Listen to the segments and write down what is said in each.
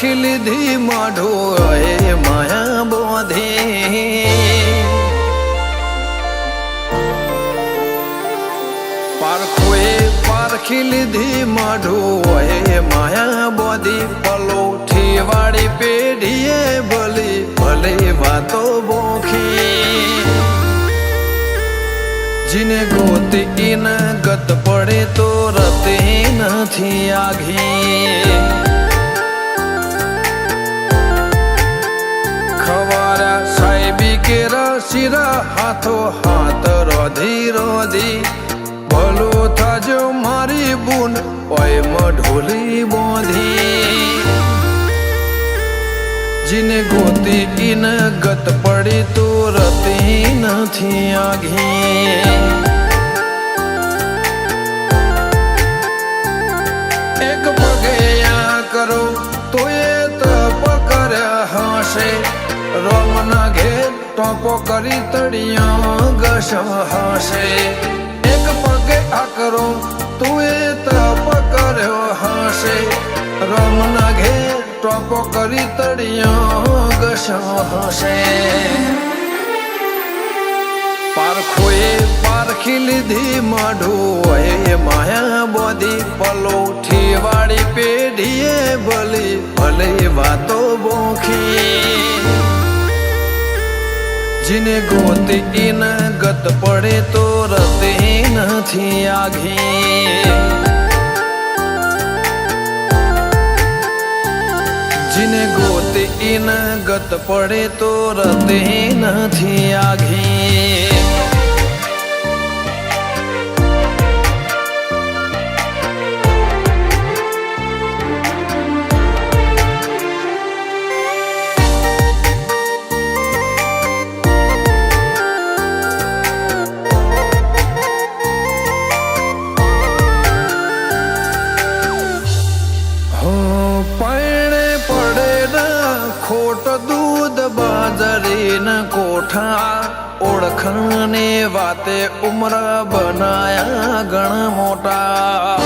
પારખી લીધી માઢો એ માયા બોધી પારખી લીધી માઢો એ માયા બોધી પલોઠી વાળી પેઢીએ ભલી ભલે વાતો બોખી જીને ગોતી ઈન ગત પડે તો રતે નથી આઘી ખવારા સાહેબી કેરા શિરા હાથો હાથ રોધી રોધી ભલો થાજો મારી બુન ઓય મઢોલી બોધી જીને ગોતી ઈન ગત પડી તો રતી નથી આઘી એક પગે આ કરો તો એ તપ કર્યા હશે રોમના ઘેર ટોપો કરી તળિયા ઘસ હશે એક પગે આ કરો તું એ તપ કર્યો હશે રોમના ઘેર ટોપો કરી તળિયો ઘસ હશે પારખોએ પારખી લીધી માઢો એ માયા બોધી પલોઠી વાળી પેઢીએ ભલી ભલે વાતો બોખી જીને ગોતી ઈન ગત પડે તો રતે નથી આઘી જીને ગોતી ઈન ગત પડે તો રતે નથી આઘી ખોટ દૂધ બાજરી ન કોઠા ઓળખને વાતે ઉમર બનાયા ગણ મોટા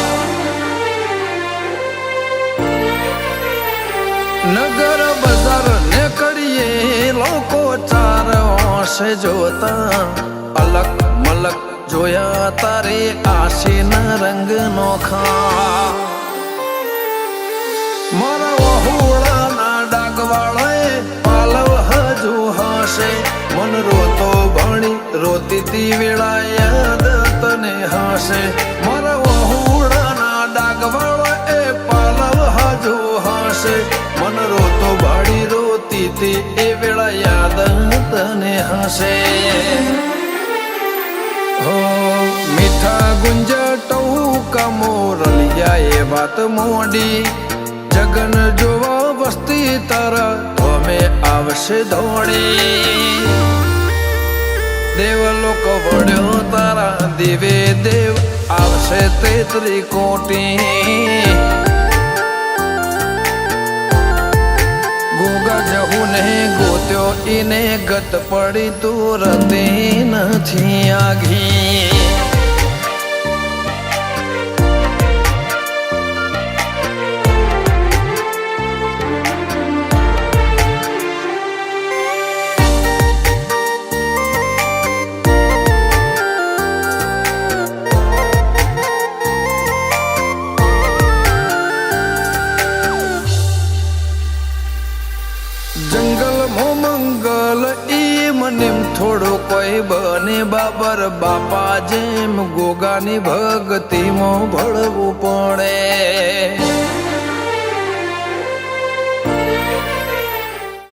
નગર બજાર ને કરીએ લોકો ચાર ઓશે જોતા અલગ મલક જોયા તારે આશીના રંગ નોખા મારા વહુળાના ડાગવાળાએ પાલવ હજુ હશે મન રોતો ભણી રોતી તી વેળા યાદ તને હશે મારા વહુળાના ડાગવાળાએ પાલવ હજુ હશે મન રોતો ભાડી રોતી તી એ વેળા યાદ તને હશે હો મીઠા ગુંજા ટહુકા મોરલિયા એ વાત મોડી જગન જોવા વસ્તી તારા અમે આવશે દોડી દેવલોક વડ્યો તારા દેવે દેવ આવશે તેત્રી કોટી ગોગા જહુ ને ગોત્યો ઈને ગત પડી તું રતી નથી આઘી થોડો કોઈ બને બાબર બાપા જેમ ગોગાની ભક્તિમાં ભળવું પડે